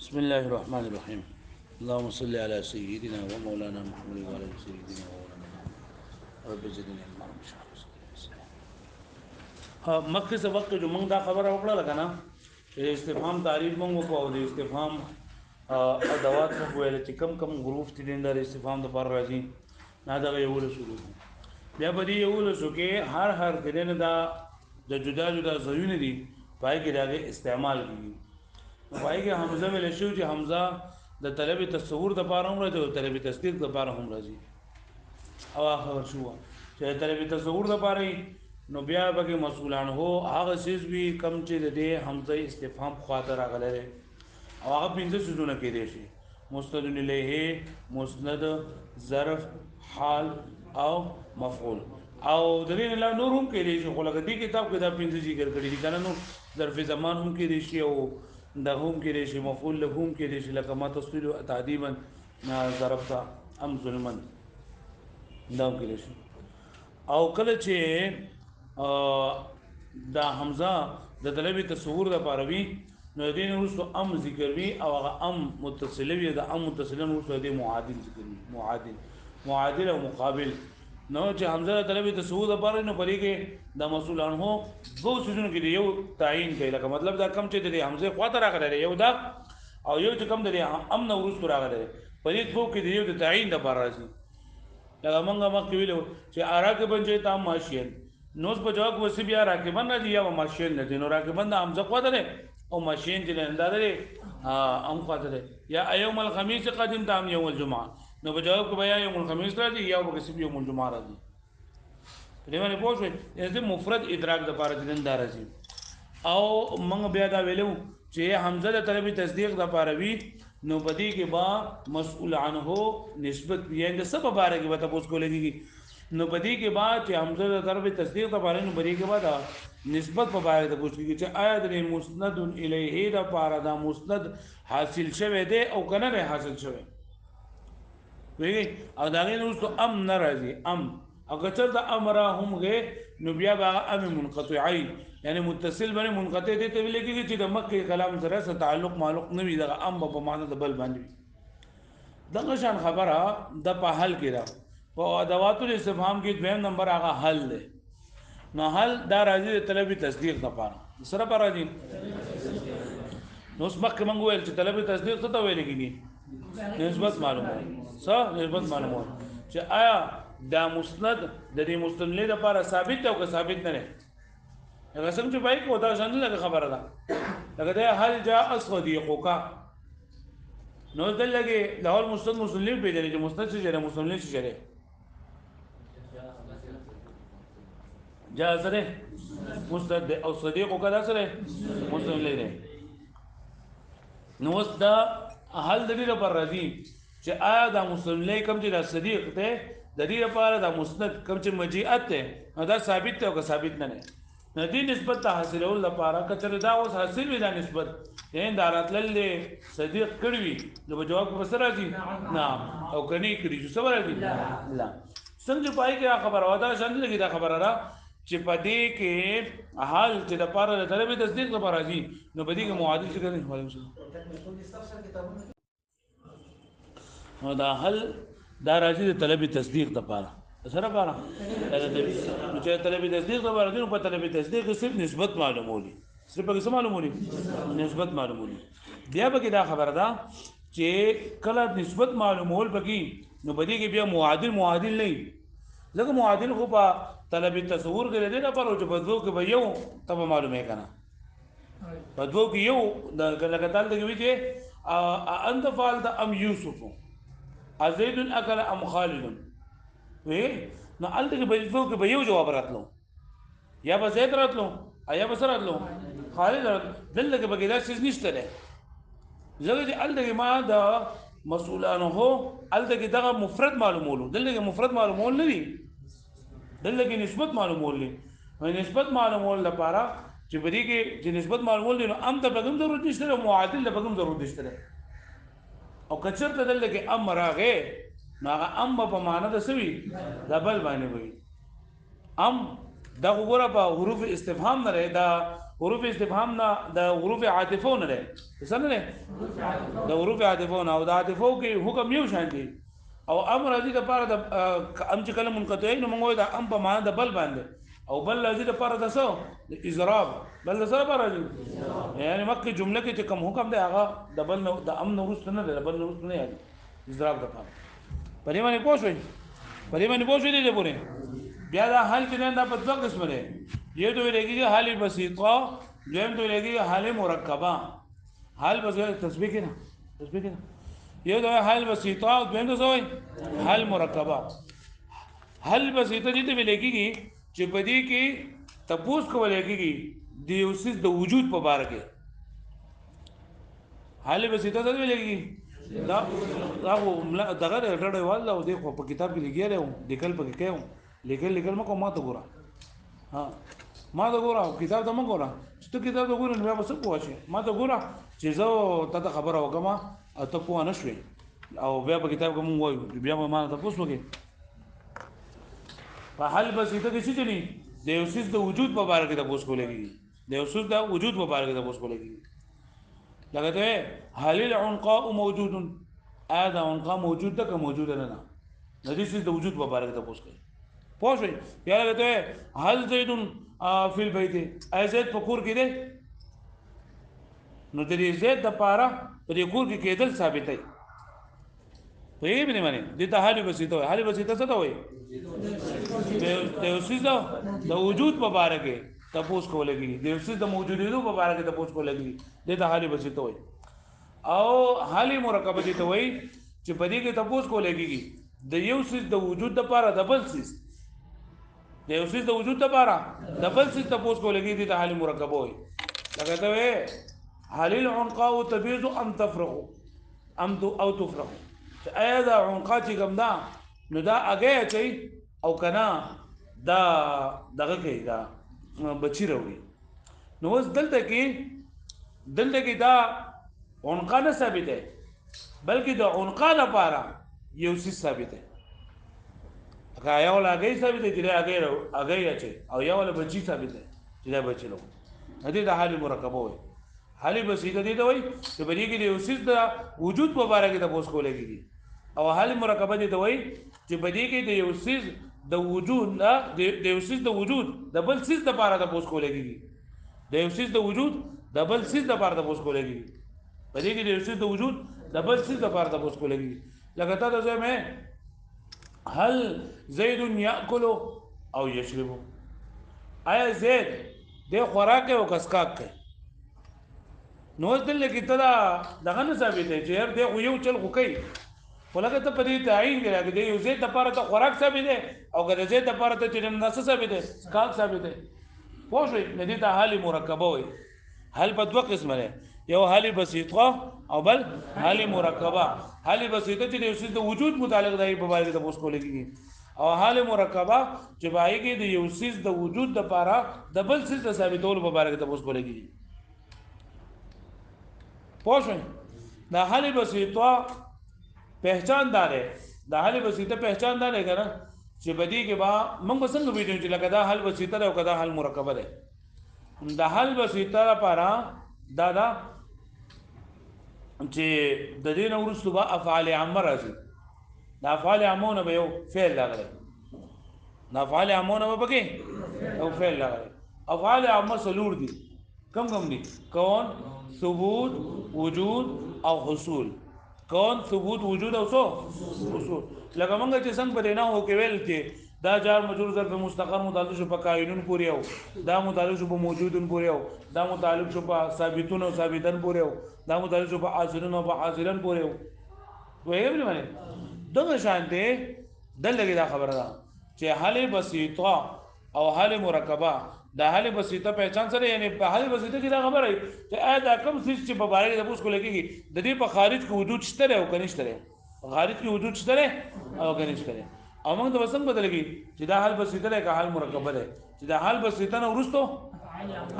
بسم الله الرحمن الرحيم. اللهم صل على سيدنا ومولانا محمد وعلى سيدنا ومولانا محمد رب زدنا علما واشرح لي صدري. ها مکه سبق جو موږ دا خبره وکړه لکه نه چې استفهام تعریف موږ وکړو او د استفهام ادوات موږ ویل چې کم کم حروف دي د استفهام د پر راځي نه دا یو شروع بیا په دې یو لسو کې هر دنه دا د جدا جدا ځایونه دي پای کې دا استعمال کیږي پای کې حمزه ویل شو چې حمزه د طلب تصور د پاره هم راځي او طلب تصدیق د پاره هم راځي او خبر شو چې طلب تصور د پاره نو بیا به مسئولان هو هغه چیز وی کم چې د حمزه استفهام خاطر راغله او هغه پنځه سيزونه کې دي شي مستند الیه مسند ظرف حال او مفعول او د دې له نور هم کې دي چې خلک دې کتاب کې دا پنځه ذکر کړی دي کنه نو ظرف زمان هم کې دي شي او د هم کې دي شي مفعول له هم کې دي شي لکه ما تصویر تعذيبا ظرف ام ظلما دا هم کې دي شي او کله چې دا حمزه د طلب تصور د پاروي نو دین وروسته ام ذکر وی او هغه ام متصل وی د ام متصلن وروسته د معادل ذکر وی معادل او مقابل نو چې حمزه د طلب تصور د پاره نو پرې کې د مسئولان هو دو سيزونو کې یو تعین کوي لکه مطلب دا کم چې د حمزه خواته راغلی یو دا او یو چې کم د ام نو وروسته راغلی پرې دو کې یو د تعین د پاره راځي لکه مونږه مخکې ویلو چې اراکه بنځي تام ماشین نو په جواب وسی بیا راکبن نه دی یا ماشین نه دی نو راکبن د حمزه خواته ده او ماشین چې اندازه ده ام خواته ده یا یوم الخميس قدم تام یوم الجمعه نو په جواب کې بیا یوم الخميس راځي یا وګسب یوم الجمعه راځي دې باندې پوښتنه دې مفرد ادراک د پاره دین دار راځي او موږ بیا دا ویلو چې حمزه د طلبي تصدیق د پاره وی نو بدی کې با مسئول عنه نسبت یې د سبب باره کې وته پوښ کولې نو بدی کې بعد چې حمزه د طرف تصدیق د پاره نو بدی کې بعد نسبت په باره ته پوښ کیږي چې آیا د مسند الیه د پاره دا مسند حاصل شوه دی او کنه نه حاصل شوه وی او دا غي نو ام ناراضي ام اگر چر د امره هم غه نو بیا با ام منقطعی یعنی متصل باندې منقطع دي ته ویل کېږي چې د مکه کلام سره تعلق معلوق نه وي د ام په معنا د بل باندې دغه شان خبره د په حل کې را او ادوات الاستفهام کې دویم نمبر هغه حل دی نو حل دا راځي د طلبي تصدیق لپاره سره پر راځي نو اوس مخکې موږ ویل چې طلبي تصدیق څه ته ویل کېږي نسبت معلومه نسبت معلومه چې آیا دا مسند د دې مستند لپاره ثابت او که ثابت نه لري هغه څنګه چې پای کو دا څنګه لګه خبره ده لکه دا هل جاء صديقك نو دلته له المستند مسلم په دې چې مستند څه جره مسلم څه جره جاء سره مستند او صديقك دا سره مسلم لري نو دا حل د دې لپاره راځي چې آیا دا مسلم لري کوم چې دا صدیق ته د دې لپاره دا مسند کوم چې مجیئت ته دا ثابت ته او که ثابت نه نه ندی نسبت ته حاصلول لپاره کچره دا اوس حاصل وي دا نسبت یین داراتل صدیق کړوي نو جواب په سره راځي نه او کني کړی چې سره راځي لا څنګه پای کې خبره ودا څنګه لګي دا خبره را چې پدې کې حال چې د پاره د طلب تصدیق لپاره راځي نو پدې کې معادل څه کوي نو دا حل دا راځي د طلب تصدیق لپاره سره پاره نو چې طلب تصدیق د باندې نو په طلب تصدیق صرف نسبت معلومولي صرف په څه معلومولي نسبت معلومولي بیا به دا خبره ده چې کله نسبت معلومول بګي نو بدی کې بیا معادل نه لکه معادل خو په طلب تصور کې لري نه پر او چې په دوه کې به یو تب معلومه کنه په دوه کې یو د لکه تل کې وی چې انت فعلت ام یوسف ازید اکل ام خالد وی نو الته کې به به یو جواب راتلو یا به زید راتلو یا به سره راتلو خالد دلته کې به دا څه نشته ده زګه چې الته کې ما دا مسئولانو هو الته کې دغه مفرد معلومولو دلته کې مفرد معلومول نه دي دلته کې نسبت معلومول دي نسبت معلومول لپاره چې بری کې چې نسبت معلومول دي نو ام ته بګم ضرورت نشته او معادل له بګم ضرورت نشته او کچرته دلته کې امر راغې نو هغه ام په معنا د سوي د بل باندې وي ام دا وګوره په حروف استفهام نه دا حروف استفهام نه د حروف عاطفه نه ده څه نه ده د حروف عاطفه نه او د عاطفه کې حکم یو شان دي او امر دې د پاره د ام چې کله منقطعين نو موږ د ام په معنا د بل باندې او بل دې د پاره د څه اضراب بل د سره پاره دي یعنی مکه جمله کې چې کوم حکم دی هغه د بل د ام نو رست نه ده بل نو رست نه یادي اضراب د پاره پرې باندې پوښوي دې پورې بیا دا حل چې دا په دوه قسم دی یو ته لګي حل بسيطه دویم ته لګي حل مرکبه حل بس تسبیح کړه یو ته حل بسيطه دویم ته وایي حل مرکبه حل بسيطه دې ته لګي چې په دې کې تپوس کول لګي د اوسس د وجود په باره کې حل بسيطه څه لګي دا دغه ډډه والله او دغه په کتاب کې لګیاله لیکل پکې کوم لیکل مکو ما ته ګوره ها ما ته ګوره کتاب ته مکو ګوره چې ته کتاب ته ګوره نو بیا څه پوه شي ما ته ګوره چې زه ته خبره وکم او ته پوه نه شوې او بیا په کتاب کې مونږ وایو بیا ما ته پوښتنه وکړي په حل بسيطه کې څه چلی د اوسس د وجود په اړه کې د پوښتنه کولېږي د اوسس د وجود په اړه کې د پوښتنه کولېږي لکه هل العنقاء موجود هذا عنقاء موجود ده که موجود نه نه د دې د وجود په اړه کې د پوښتنه پوښوي بیا لکه هل زید فی البيت ای زید په کور کې ده نو د دې زید د پاره په دې کور کې کېدل ثابت دی په یې باندې باندې د ته حل بسيطه حل بسيطه څه ته وایي د اوسس د وجود په اړه کې تپوس کولېږي د اوسس د موجودیدو په اړه کې تپوس کولېږي د ته حل بسيطه وایي او حل مرکبه دي ته وایي چې په دې کې تپوس کولېږي د یو سیس د وجود د لپاره د بل سیس د یو سیس د وجود لپاره د بل سیس تپوس کولېږي د حل مرکبه وایي لکه ته هل العنقاء تبيض ام تفرغ ام او تفرغ ایا دا عنقا چې کوم دا نو دا اگې چي او کنا دا دغه کې دا بچی راوي نو اوس دلته کې دا عنقا نه ثابت ده بلکې د عنقا لپاره یو څه ثابت ده هغه یو لاګي ثابت دي چې هغه اچي او یو له بچی ثابت ده چې دا بچی نو هدي د حال مرکبه وي حال بسيطه دي دوی چې بری کې د اوسس د وجود په اړه کې تاسو کولېږي او حال مرکبه دي دوی چې بری کې د اوسس د وجود نه د اوسس د وجود د بل سیس د لپاره تاسو کولېږي د اوسس د وجود د بل سیس د لپاره تاسو کولېږي بری کې د اوسس د وجود د بل سیس د لپاره تاسو کولېږي لکه تاسو مې هل زید یاکل او یشرب آیا زید د خوراک او کسکاک کوي نو دل کې تدا دغه نه ثابت دی چې هر دی خو یو چل خو کوي ولکه ته په دې تعین دی چې یو زید لپاره ته خوراک ثابت دی او ګر زید لپاره ته چې نس ثابت دی کاک ثابت دی پوه شئ ندی ته حال مرکبه وي حل په دوه قسمه ده یو حل بسيطه او بل حل مرکبه حل بسيطه چې د اوسس د وجود متعلق دی په باندې د پوس کولېږي او حال مرکبه چې باندې کې د اوسس د وجود د لپاره د بل څه د ثابتولو په باندې د پوس کولېږي پوښښ دا حل بسيطه پہچان دار ہے دا حل بسيطه پہچان دار ہے کنه چې بدی کې با موږ څنګه ویډیو چې لکه دا حل بسيطه او کدا حل مرکبه ده دا حل بسيطه لپاره دا چې د دې نو ورسره با افعال عامه راځي دا افعال عامونه به یو فعل راغلی دا افعال عامونه به پکې او فعل راغلی افعال عامه سلور دي کم دي کون ثبوت وجود او حصول کون ثبوت وجود او حصول لکه موږ چې څنګه بدینا هو کې ویل چې دا جار مجرور ظرف مستقر متعلق شو په کائنون پورې او دا متعلق شو په موجودن پورې او دا متعلق شو په ثابتون او ثابتن پورې او دا متعلق شو په حاصلن او په حاصلن پورې او وایي به معنی دغه شانته دلته دا خبره ده چې حل بسيطه او حل مرکبه دا حل بسيطه پہچان سره یعنی په حل بسيطه کې دا خبره چې دا کوم څه چې په باره کې د پوس کو لګي د دې په خارج کې وجود شته او کنيشته خارج کې وجود شته او کنيشته او موږ د وسنګ بدلږي چې دا حل بسيطه ده که حل مرکبه ده چې دا حل بسيطه نه ورستو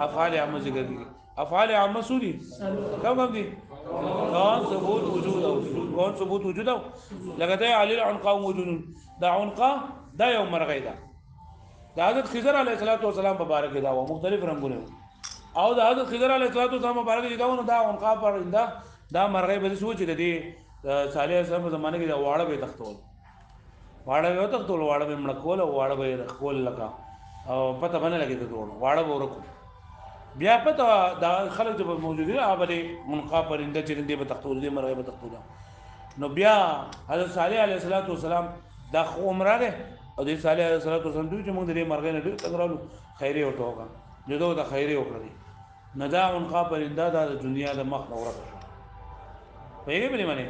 افعال عامه ذکر دي افعال عامه سوري کوم دي کون ثبوت وجود او کون ثبوت وجود او لګته علل عنقا موجود دا عنقا دا یو مرغی ده د حضرت خضر علیه السلام په باره کې دا و مختلف رنگونه او د حضرت خضر علیه السلام مبارک دي دا عنقا پرنده دا مرغۍ به سوچ دي صالح علیه السلام زمانه کې دا واړه به تختول واړه به تختول واړه به مړکول او واړه به خول لگا او پته باندې لګي ته ټول واړه به ورکو بیا پته دا خلک چې موجود دي هغه عنقا پرنده چې دې به تختول دي مرغۍ به تختول نو بیا حضرت صالح علیه السلام دا خو عمره ده او د صالح علیه السلام دوی چې موږ دې مرغۍ نه ډېر تګرالو خیره ورته وکړه جو دا خیره وکړه نه دا عنقا پرنده د دنیا د مخ نه ورکه پیږي بلی معنی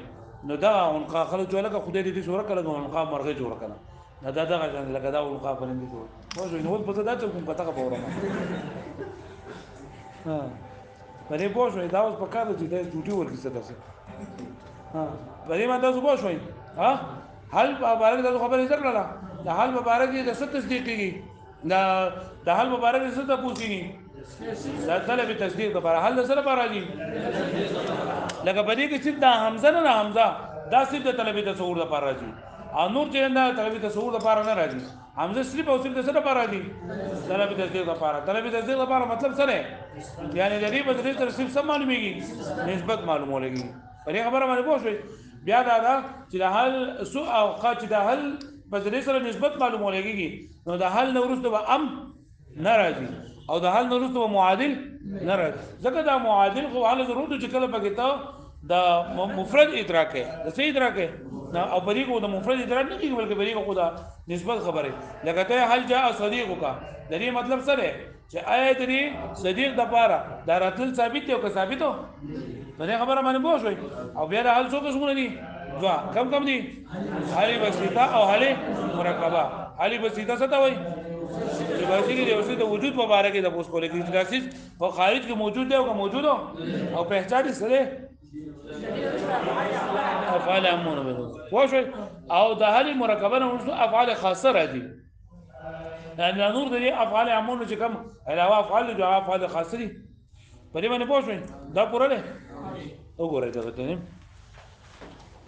نو دا عنقا خلک جوړه کا خدای دې شوره کړه عنقا مرغۍ جوړه کړه نه دا دغه لکه دا عنقا پرنده جوړ خو نو په دا څه کوم کته پوره ها پرې پوښوي دا اوس په کار دي د ډیوټي ورکی څه درسه ها پرې ما تاسو پوښوي ها حل مبارک د خبرې ذکر کړه د حل مبارک د ست تصدیق کیږي د حل مبارک د ست پوښتني دا طلب تصدیق د پر حل سره پر راځي لکه بدی کې چې دا حمزه نه حمزه دا صرف د طلب تصور د پر راځي او نور چې دا طلب تصور د پر نه راځي حمزه صرف او صرف د سره پر راځي طلب تصدیق د پر طلب تصدیق د پر مطلب سره یعنی د دې بدلی تر صرف سم معلومیږي نسبت معلومولږي پرې خبره باندې پوښوي بیا دا چې د حل سو او قات د حل بدلی سره نسبت معلومولږي نو د حل نورست به ام ناراضي او د حل نورست به معادل ناراضي ځکه دا معادل خو حل ضرورت چې کله پکې ته د مفرد ادراک د څه ادراک او بری کو د مفرد ادراک نه کیږي بلکې بری کو دا نسبت خبره لکه ته حل جاء صديقك د دې مطلب څه دی چې آیت دې صدیق د پاره دا راتل ثابت دی او که ثابتو دا خبره باندې پوه شوي او بیا د حل څو قسمونه دي دوا کم دي حل بسيطه او حل مرکبه حل بسيطه څه ته وایي چې باسي کې د اوسې د وجود مبارک د پوس کولې کې چې په خارج کې موجود دی او که موجود او پہچان سره افعال امونه به واښوي او د حل مرکبه نه افعال خاصه راځي لأن نور دي افعال امونه چې کوم علاوه افعال جو افعال خاصه دي په دې باندې پوښوي دا پوره ده وګورئ دا ته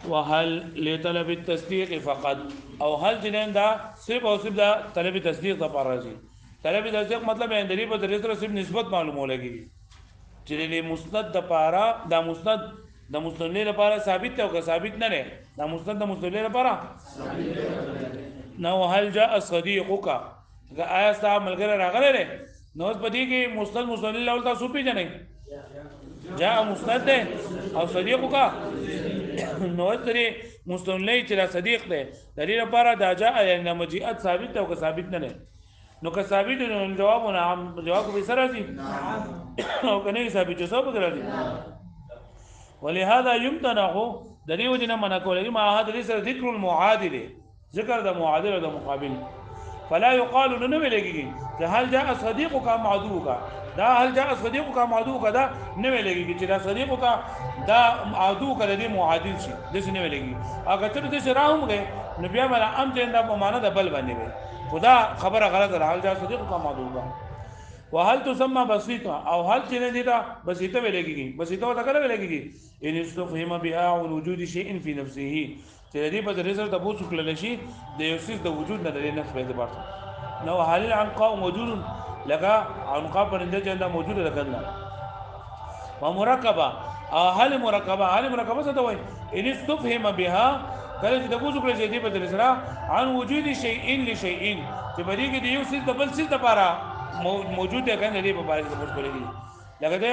وهل لطلب التصديق فقط او هل جنان دا صرف او صرف دا طلب تصدیق د پر راځي طلب تصدیق مطلب یې درې په درې سره صرف نسبت معلومه لګي چې د مسند د پارا د مسند د مسند لپاره ثابت او که ثابت نه نه د مسند د مسند لپاره نو هل جاء صديقك آیا ستا ملګری راغلی نو په دې کې مسند له تاسو پیژنئ جاء مسند ده او صديقك نو درې مستنلی چې را صدیق ده د دې لپاره دا جاء یعنی مجیئت ثابت او که ثابت نه نو که ثابت نو جواب به سره دي او کنه ثابت څه به راځي ولهذا يمتنع د دې وجنه منع کولای ما هدا سره ذکر المعادل ذکر د معادل او د مقابل فلا يقال انه ملګي هل جاء صديقك معدوك دا هل جاء صديقك معدوك دا نه ملګي چې دا صديقك دا معدوك د دې معادل شي د څه نه ملګي اګه تر دې سره همغه نو بیا مله ام ته دا په معنا د بل باندې وي خدا خبره غلطه هل جاء صديقك معدوك وهل تسمى بسيطه او هل چې نه دي دا بسيطه ملګي بسيطه وتا کله ملګي ان استفهم بها وجود شيء في نفسه چې دې په دې سره د بوڅ کړل شي د یو څه د وجود نه لري نفس په اعتبار نو هل العنقاء موجود لگا عنقاء پرنده چې دا موجود لګنه ومرکبه هل مرکبه څه ته وایي ان استفهم بها کله چې د بوڅ کړل شي دې په دې سره عن وجود شيء لشيء چې بری کې د یو څه د بل څه لپاره موجود دی کنه دې په باره کې بوڅ کړل لګا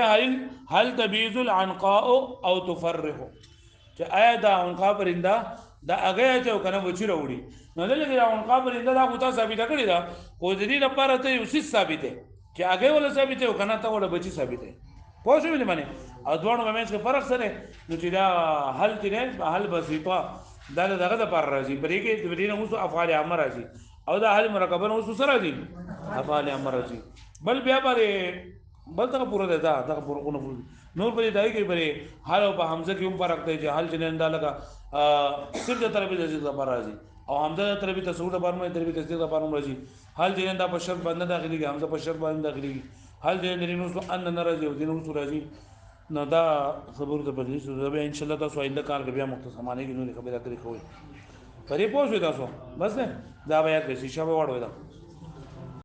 هل تبيز العنقاء او تفرح چې آیا دا عنقاء پرنده دا هغه چې کنه وچی راوړي نو دلته دا عنقاء پرنده دا غوتا ثابت کړی دا خو دې لپاره ته یو څه ثابت دی چې هغه ولا ثابت او کنه ته ولا بچی ثابت دی پوه شو مې معنی او دوه مې څه فرق سره نو چې دا حل دې حل بسيطه دا دغه د پر راځي پرې کې د دې نو افعال امر راځي او دا حل مرکبه نو سره راځي افعال امر راځي بل بیا باندې بل ته پوره ده دا پوره کو نور په دې دای کې بری حل او په حمزه کې هم فرق دی چې حل جنن دا لگا صرف د طرف د ذکر پر راځي او حمزه د طرف تصور د بار مې طرف تصدیق د بار مې راځي حل جنن دا په شرط باندې داخلي حمزه په شرط باندې داخلي حل جنن نو ان ناراضي او دینو راځي نو دا خبر ته بدلی سو به ان شاء الله تاسو آینده کار بیا مختصمانه کې نو خبره کوي پرې پوښتنه تاسو بس نه دا بیا کې شیشه وړو دا